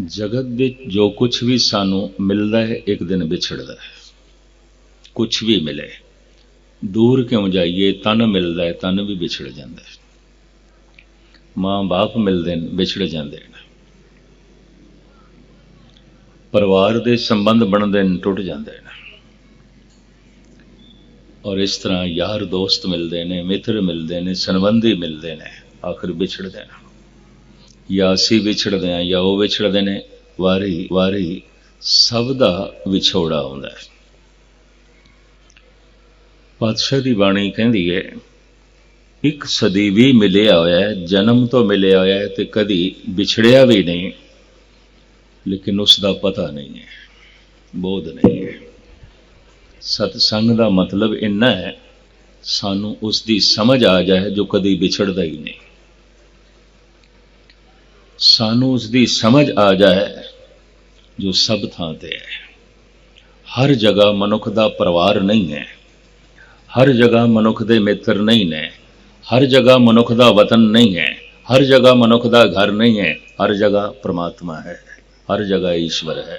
जगत विच जो कुछ भी सानू मिलता है एक दिन विछड़ता है। कुछ भी मिले, दूर क्यों जाइए, तन मिलता है, तन भी विछड़ जाता है। माँ बाप मिलते हैं, विछड़ जाते हैं। परिवार के संबंध बनते हैं, टुट जाते हैं। और इस तरह यार दोस्त मिलते हैं, मित्र मिलते हैं, संबंधी मिलते हैं, आखिर विछड़ते हैं। या असी विछड़ते हैं या वो विछड़ते हैं। वारी वारी सब दा विछोड़ा आउंदा है। पातशाह की बाणी कहती है, एक सदी भी मिलिया होया है, जन्म तो मिलिया होया है ते कदी विछड़िया भी नहीं, लेकिन उसका पता नहीं है, बोध नहीं है। सत्संग का मतलब इन्ना है, सानू उसकी समझ आ जाए जो कदी विछड़ता ही नहीं। सानू उसकी समझ आ जाए जो सब थां ते है। हर जगह मनुख का परिवार नहीं है, हर जगह मनुख के मित्र नहीं ने, हर जगह मनुख का वतन नहीं है, हर जगह मनुख का घर नहीं है। हर जगह परमात्मा है, हर जगह ईश्वर है।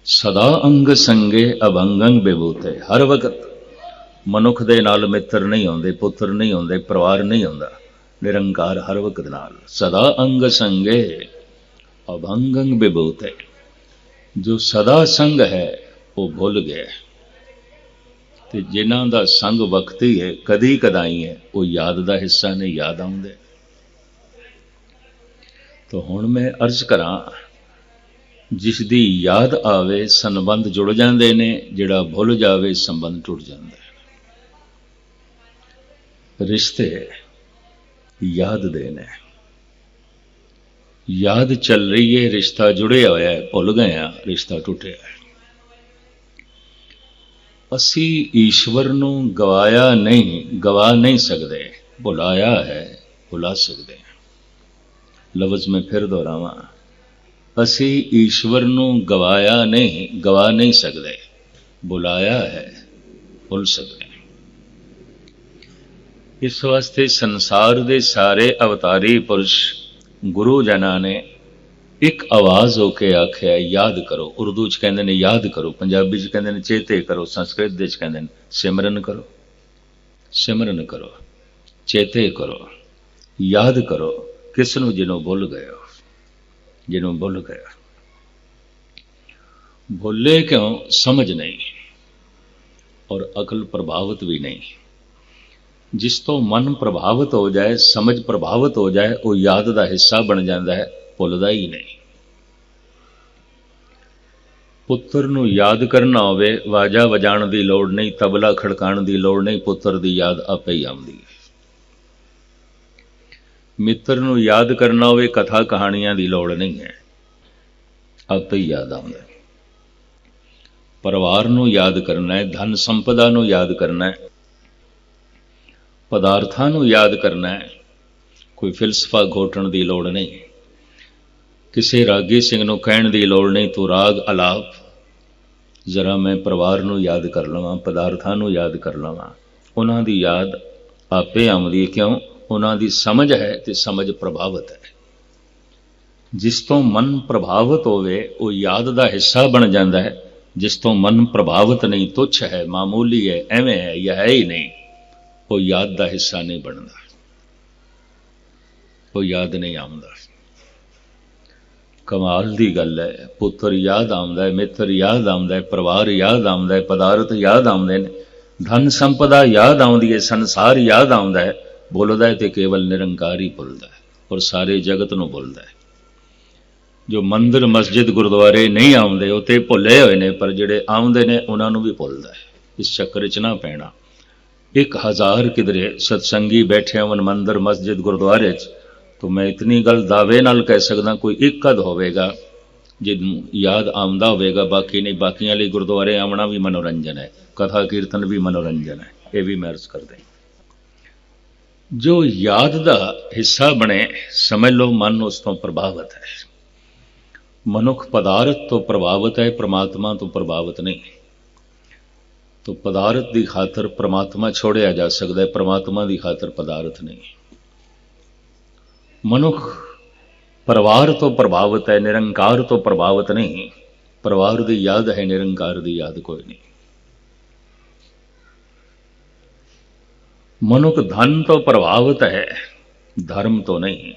सदा अंग संगे अभंगंग विभूते। हर वक्त मनुख दे नाल मित्र नहीं होंदे, पुत्र नहीं होंदे, परिवार नहीं होंदा। निरंकार हर वक्त नाल। सदा अंग संगे अभंगंग विभूते। जो सदा संग है वो भुल गया, ते जिन्हां दा संग वक्ती है, कदी कदाई है, वो याद का हिस्सा ने, याद आउंदे। तो हुण मैं अर्ज करां, जिसदी याद आवे संबंध जुड़ जाते ने, जिहड़ा भुल जावे संबंध टुट जाता है। रिश्ते याद दे ने, याद चल रही है, रिश्ता जुड़े होया है, भुल गए हैं, रिश्ता टुटिया है। असी ईश्वर नू गवाया नहीं, गवा नहीं सकते, भुलाया है, भुला सकते हैं। लफ्ज में फिर दोहरावां, असी ईश्वर नू गवाया नहीं, गवा नहीं सकते, बुलाया है, भुल सकते हैं। इस वास्ते संसार दे सारे अवतारी पुरुष गुरु जना ने एक आवाज होके आख्या, याद करो। उर्दू च कहते हैं याद करो, पंजाबी च कहते हैं चेते करो, संस्कृत दे च कहते हैं सिमरन करो। सिमरन करो, चेते करो, याद करो। किसनू? जिन्हों भुल गए हो, जिन्हों भुल गया। भुले क्यों? समझ नहीं, और अकल प्रभावित भी नहीं। जिस तो मन प्रभावित हो जाए, समझ प्रभावित हो जाए, वो याद का हिस्सा बन जाता है, भुलदा ही नहीं। पुत्र नू याद करना होवे, वाजा वजाण की लोड़ नहीं, तबला खड़काण की लोड़ नहीं, पुत्र की याद आपे ही आउंदी है। मित्र नू याद करना होवे, कथा कहानियां की लोड़ नहीं है, आपे ही याद आउंदा है। परिवार नू याद करना है, धन संपदा नू याद करना है, पदार्थां नू याद करना है, कोई फिलसफा घोटण की लोड़ नहीं। किसी रागी सिंह नू कहण की लोड़ नहीं, तू राग अलाप जरा मैं परिवार नू याद कर लवां, पदार्थां नू याद कर लवां। उन्हां दी याद आपे आउंदी। क्यों? उन्हां दी समझ है ते समझ प्रभावित है। जिस तो मन प्रभावित होवे वो याद का हिस्सा बन जाता है। जिस तो मन प्रभावित नहीं, तुच्छ है, मामूली है, एवें है या है ही नहीं, वो याद का हिस्सा नहीं बनता, वो याद नहीं आउंदा। कमाल की गल है, पुत्र याद आउंदा है, मित्र याद आउंदा है, परिवार याद आउंदा है, पदार्थ याद आउंदे ने, धन संपदा याद आउंदी है, संसार याद आउंदा है। भुलदा है तो केवल निरंकार ही भुलदा है, और सारे जगत नूं भुलदा है। जो मंदिर मस्जिद गुरुद्वारे नहीं आउंदे वो ते भुले हुए ने, पर जिहड़े आउंदे ने उन्हां नूं भी भुलदा है। इस चक्कर च ना पैना। 1000 किधरे सत्संगी बैठे होवन मंदिर मस्जिद गुरुद्वारे च, तो मैं इतनी गल दावे नाल कह सकदा, कोई एक अध होवेगा जिन्नू याद आउंदा होवेगा, बाकी नहीं। बाकियां लई गुरुद्वारे आउणा भी मनोरंजन है, कथा कीर्तन भी मनोरंजन है, ये भी मैं अर्ज करदे। जो याद का हिस्सा बने, समझ लो मन उस तो प्रभावित है। मनुख पदार्थ तो प्रभावित है, परमात्मा तो प्रभावित नहीं। तो पदार्थ की खातर परमात्मा छोड़िया जा सकता है, परमात्मा की खातर पदार्थ नहीं। मनुख परिवार तो प्रभावित है, निरंकार तो प्रभावित नहीं। परिवार की याद है, निरंकार की याद कोई नहीं। मनुख धन तो प्रभावित है, धर्म तो नहीं।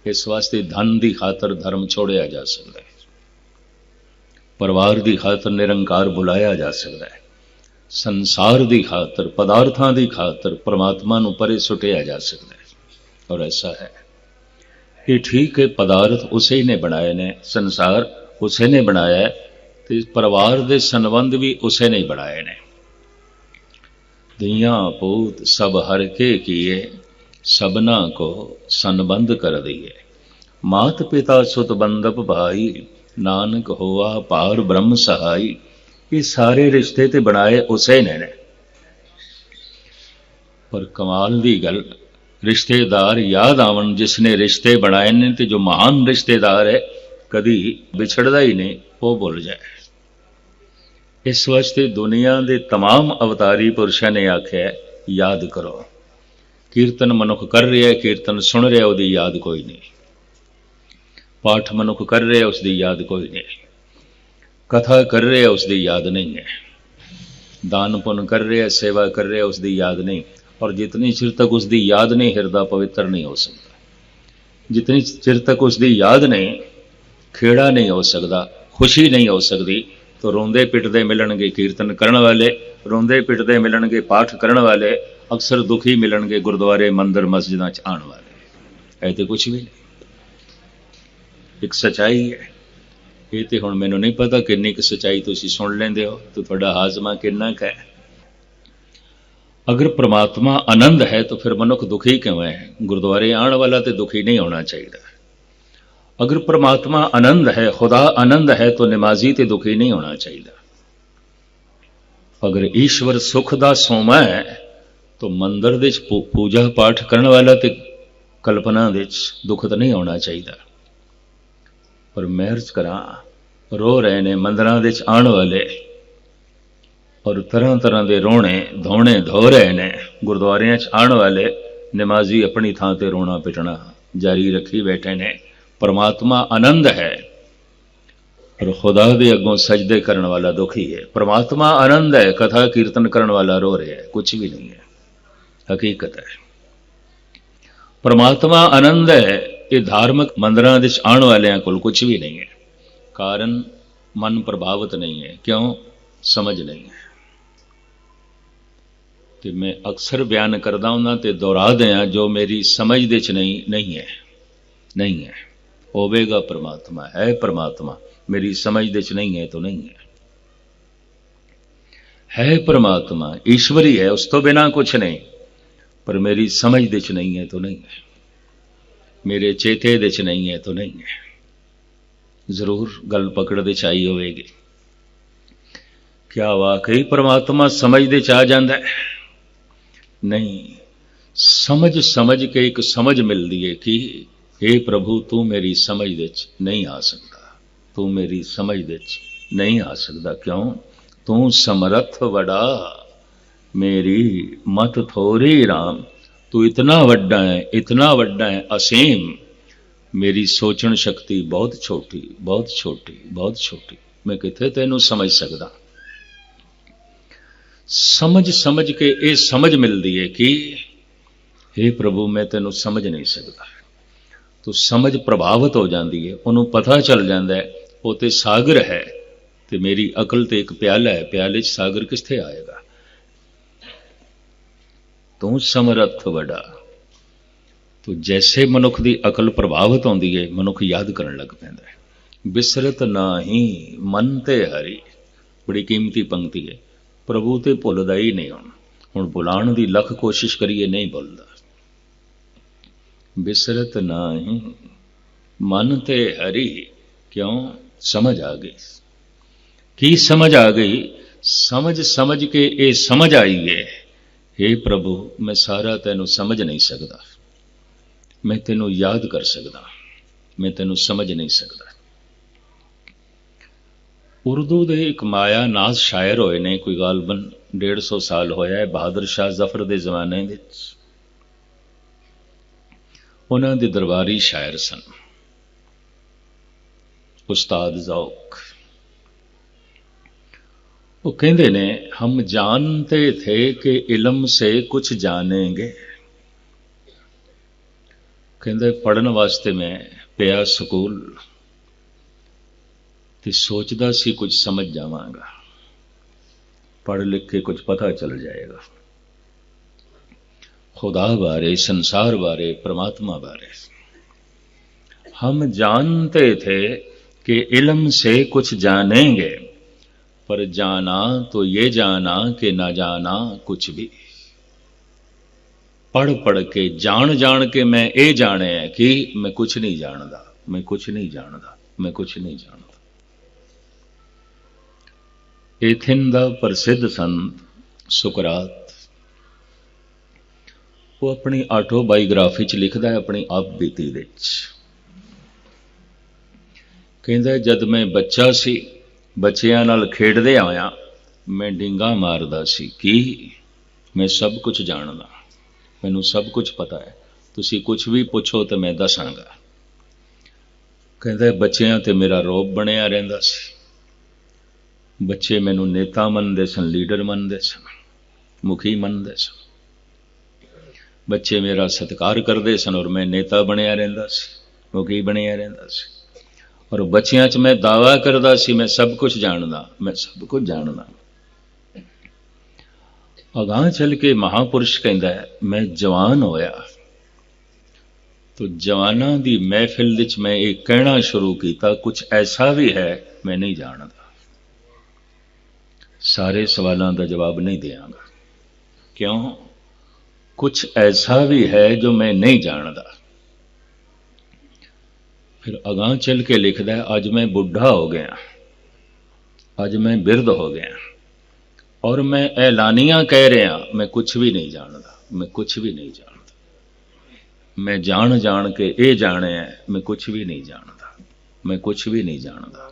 इस वास्ते धन की खातर धर्म छोड़िया जा सकता है, परिवार की खातर निरंकार बुलाया जा सकता है, संसार की खातर पदार्थों की खातर परमात्मा नूं परे सुटिया जा सकता है। और ऐसा है, ये ठीक है, पदार्थ उसे ने बनाए ने, संसार उसे ने बनाया है, तो परिवार के संबंध भी उसे ने बनाए ने। दियाँ पूत सब हर के किए, सबना को संबंध कर दिए। मात पिता सुत बंधप भाई, नानक होआ पार ब्रह्म सहाई। ये सारे रिश्ते ते बनाए उसे ने। पर कमाल दी गल, रिश्तेदार याद आवन जिसने रिश्ते बनाए ने, ते जो महान रिश्तेदार है कभी विछड़दा ही नहीं, वो भुल जाए। इस वास्ते दुनिया के तमाम अवतारी पुरुषों ने आख्या याद करो। कीर्तन मनुख कर रहा है, कीर्तन सुन रहा, उसकी याद कोई नहीं। पाठ मनुख कर रहा, उसकी याद कोई नहीं। कथा कर रहा, उसकी याद नहीं है। दान पुण्य कर रहा, सेवा कर रहा, उसकी याद नहीं। और जितनी चिर तक उसकी याद नहीं, हृदय पवित्र नहीं हो सकता। जितनी चिर तक उसकी याद नहीं, खेड़ा नहीं हो सकता, खुशी नहीं हो सकती। तो रोंदे पिटदे मिलणगे कीर्तन करने वाले, रोंदे पिटदे मिलणगे पाठ करने वाले, अक्सर दुखी मिलणगे गुरुद्वारे मंदिर मस्जिदां च आने वाले। ऐ तो कुछ भी नहीं, एक सच्चाई है। ये तो हुण मैनूं नहीं पता किन्नी क सच्चाई तुसीं सुन लैंदे हो, तो तुहाडा हाजमा किन्ना क है। अगर परमात्मा आनंद है तो फिर मनुख दुखी क्यों है? गुरुद्वारे आने वाला तो दुखी नहीं होना चाहिए। अगर परमात्मा आनंद है, खुदा आनंद है, तो नमाजी ते दुखी नहीं होना चाहिए। अगर ईश्वर सुख दा सोमा है तो मंदिर दे पूजा पाठ करने वाला ते कल्पना दे दुख तो नहीं होना चाहिए। पर महर्ज करा रो रहे ने मंदिरां दे आने वाले, और तरह तरह के रोने धोने धो रहे ने गुरुद्वारियां आने वाले। नमाजी अपनी थां ते रोना पिटना जारी रखी बैठे ने। परमात्मा आनंद है और खुदा दे अगों सजदे करने वाला दुखी है। परमात्मा आनंद है, कथा कीर्तन करने वाला रो रहा है, कुछ भी नहीं है, हकीकत है। परमात्मा आनंद है, ये धार्मिक मंदिरां दे आने वालियां कोल कुछ भी नहीं है। कारण मन प्रभावित नहीं है। क्यों? समझ नहीं है। तो मैं अक्सर बयान करदा हूं ते दोहरा दियां, जो मेरी समझ दे च नहीं है, नहीं है। होवेगा परमात्मा, है परमात्मा, मेरी समझ दे च नहीं है तो नहीं है परमात्मा, ईश्वरी है, उस तो बिना कुछ नहीं। पर मेरी समझ दे च नहीं है तो नहीं है, मेरे चेते दे च नहीं है तो नहीं है। जरूर गल पकड़ दे च आई होवेगी। क्या वाकई परमात्मा समझ दे च आ जांदा है? नहीं। समझ समझ के एक समझ मिलती है कि हे प्रभु तू मेरी समझ दे नहीं आ सकता, तू मेरी समझ दे नहीं आ सकता। क्यों? तू समर्थ वड़ा, मेरी मत थोड़ी राम। तू इतना वड्डा है, इतना वड्डा है, असीम। मेरी सोचण शक्ति बहुत छोटी, बहुत छोटी, बहुत छोटी। मैं किथे तेनू समझ सकदा। समझ समझ के ये समझ मिलती है कि हे प्रभु मैं तेनू समझ नहीं सकता। तो समझ प्रभावित हो जाती है, उन्होंने पता चल जाता है वो तो सागर है, तो मेरी अकल तो एक प्याला है, प्याले सागर किसते आएगा। तू समर्थ वड़ा। तो जैसे मनुख की अकल प्रभावित होती है, मनुख याद करने लग पैंदा है। बिसरत नाही मन ते हरी, बड़ी कीमती पंक्ति है। प्रभु तो भुलदा ही नहीं। हुण भुलाण की लख कोशिश करिए, नहीं भुलदा। बिसरत नाही मन ते हरी। क्यों? समझ आ गई। की समझ आ गई? समझ समझ के ये समझ आई है, हे प्रभु मैं सारा तेनू समझ नहीं सकता, मैं तेनू याद कर सकता, मैं तेनू समझ नहीं सकता। उर्दू दे एक माया नाज शायर होए ने, कोई गालबन 150 साल होया है, बहादुर शाह जफर के जमाने उन्होंने दरबारी शायर सन। उस्ताद ज़ौक़। वो कहते ने हम जानते थे कि इल्म से कुछ जानेंगे। कहते पढ़न वास्ते मैं पिया स्कूल ते सोचदा सी कुछ समझ जावांगा, पढ़ लिख के कुछ पता चल जाएगा खुदा बारे, संसार बारे, परमात्मा बारे। हम जानते थे कि इल्म से कुछ जानेंगे, पर जाना तो ये जाना कि ना जाना कुछ भी। पढ़ पढ़ के जान जान के मैं ये जाने है कि मैं कुछ नहीं जानदा, मैं कुछ नहीं जानदा, मैं कुछ नहीं जानदा। एथेन दा प्रसिद्ध संत सुकरात वो अपनी आटोबायोग्राफी च लिखदा है, अपनी आप बीती दे कहंदा जद मैं बच्चा सी, बच्चियां नाल खेडदे आया, मैं डिंगा मारदा सी कि मैं सब कुछ जानदा, मैनू सब कुछ पता है, तुसी कुछ भी पुछो तो मैं दसांगा। कहंदा बच्चियां ते मेरा रोब बनिया रहिंदा सी, बच्चे मैनू नेता मनदे सन, लीडर मनदे सन, मुखी मनदे सन। बच्चे मेरा सत्कार करते सन और मैं नेता बनिया रहिंदा सी, मुखी बनिया रहिंदा सी। और बच्चियां च मैं दावा करदा सी मैं सब कुछ जानदा, मैं सब कुछ जानदा। अगां चल के महापुरुष कहंदा है मैं जवान होया तो जवानां दी महफिल विच मैं एक कहना शुरू किया, कुछ ऐसा भी है मैं नहीं जानदा। सारे सवालों का जवाब नहीं देंगा, क्यों? कुछ ऐसा भी है जो मैं नहीं जानदा। फिर अगां चल के लिखदा है अज मैं बुढ़ा हो गया, अज मैं बिरध हो गया और मैं ऐलानियां कह रहा मैं कुछ भी नहीं जानदा, मैं कुछ भी नहीं जानदा। मैं जान जान के ये जाने है मैं कुछ भी नहीं जानदा, मैं कुछ भी नहीं जानदा।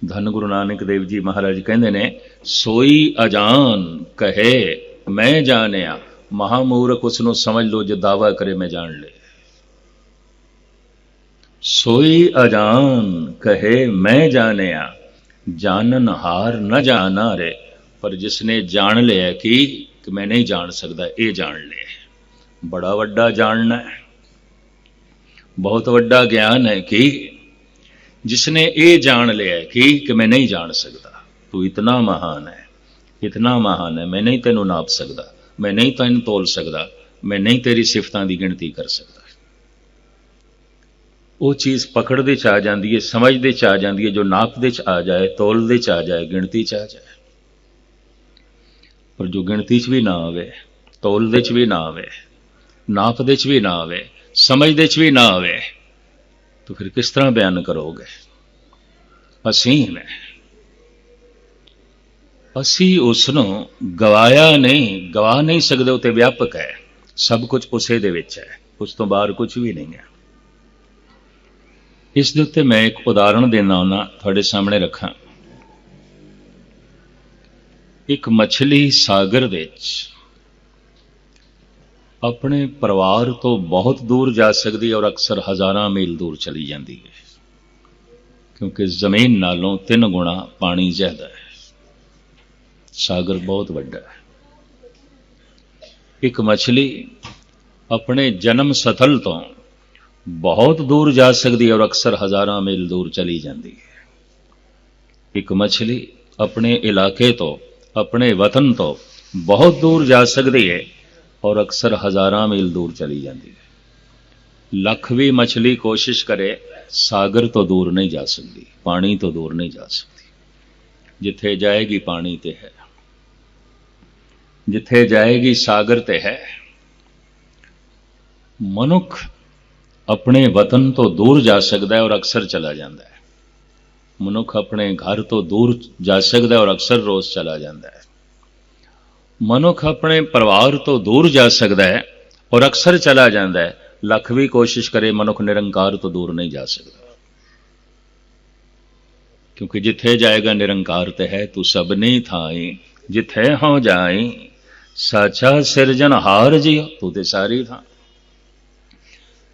धन गुरु नानक देव जी महाराज कहते ने सोई अजान कहे मैं जानिया, महामूर्ख उसनों समझ लो जो दावा करे मैं जान ले। सोई अजान कहे मैं जानिया, जानन हार न जाना रे। पर जिसने जान लिया कि मैं नहीं जान सकता, ये जान ले बड़ा वड्डा जानना है, बहुत वड्डा ज्ञान है कि जिसने ये जान लिया कि मैं नहीं जान सकता, तू इतना महान है, इतना महान है, मैं नहीं तेनू नाप सकता, मैं नहीं तेन तोल सकता, मैं नहीं तेरी सिफतां की गिनती कर सकता। वो चीज़ पकड़दे च आ जाती है, समझदे च आ जाती है, जो नापदे च आ जाए, तोलदे च आ जाए, गिनती च आ जाए। पर जो गिनती च भी ना आवे, तोलदे च भी ना आवे, नापदे च भी ना आवे, समझदे च भी ना आवे, तो फिर किस तरह बयान करोगे? असीम है, असी उसनों गवाया नहीं, गवा नहीं सकते, उते व्यापक है, सब कुछ उसे दे विच है, उस तो बाहर कुछ भी नहीं है। इस दे उत्ते मैं एक उदाहरण देना होना थोड़े सामने रखा। एक मछली सागर दे अपने परिवार तो बहुत दूर जा सकती है और अक्सर हज़ारां मील दूर चली जाती है, क्योंकि जमीन नालों 3 गुणा पानी ज्यादा है, सागर बहुत बड़ा है। एक मछली अपने जन्म स्थल तो बहुत दूर जा सकती है और अक्सर हज़ारां मील दूर चली जाती है। एक मछली अपने इलाके तो, अपने वतन तो बहुत दूर जा सकती है और अक्सर हज़ारां मील दूर चली जाती है। लख भी मछली कोशिश करे, सागर तो दूर नहीं जा सकती, पानी तो दूर नहीं जा सकती। जिथे जाएगी पानी ते है, जिथे जाएगी सागर ते है। मनुख अपने वतन तो दूर जा सकता है और अक्सर चला जाता है। मनुख अपने घर तो दूर जा सकता है और अक्सर रोज चला जाता है। मनुख अपने परिवार तो दूर जा सकता है और अक्सर चला जाता है। लख भी कोशिश करे, मनुख निरंकार तो दूर नहीं जा सकता, क्योंकि जिथे जाएगा निरंकार ते है। तू सबनी थाई जिथे हो जाई, साचा सिरजनहार जी तू ते सारी थां।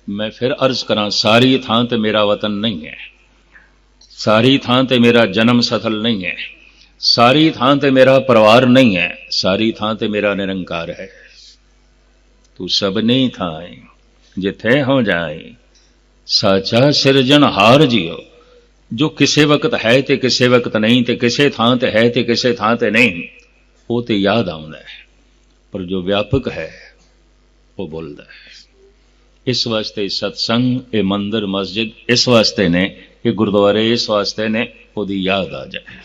मैं फिर अर्ज करा, सारी थां ते मेरा वतन नहीं है, सारी थां ते मेरा जन्म सफल नहीं है, सारी थां ते मेरा परिवार नहीं है, सारी थां ते मेरा निरंकार है। तू सबनी थाए जिथे हो जाए, साचा सिरजनहार जियो। जो किसे वक्त है ते किसे वक्त नहीं, ते किसे थां ते है ते किसे थां ते नहीं, वो ते याद आउंदा है। पर जो व्यापक है वो बोलदा है। इस वास्ते सत्संग, ये मंदिर मस्जिद इस वास्ते ने, ये गुरुद्वारे इस वास्ते ने, उसकी याद आ जाए,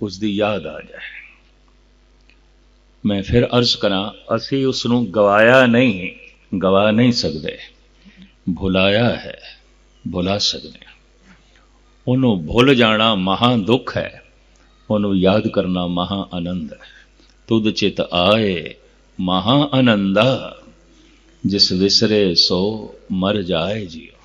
उसकी याद आ जाए। मैं फिर अर्ज करा, असी उसनू गवाया नहीं, गवा नहीं सकते, भुलाया है, भुला सकते। उन्होंने भुल जाना महा दुख है, उन्होंने याद करना महा आनंद है। तुद चित आए महा आनंदा, जिस विसरे सो मर जाए जियो।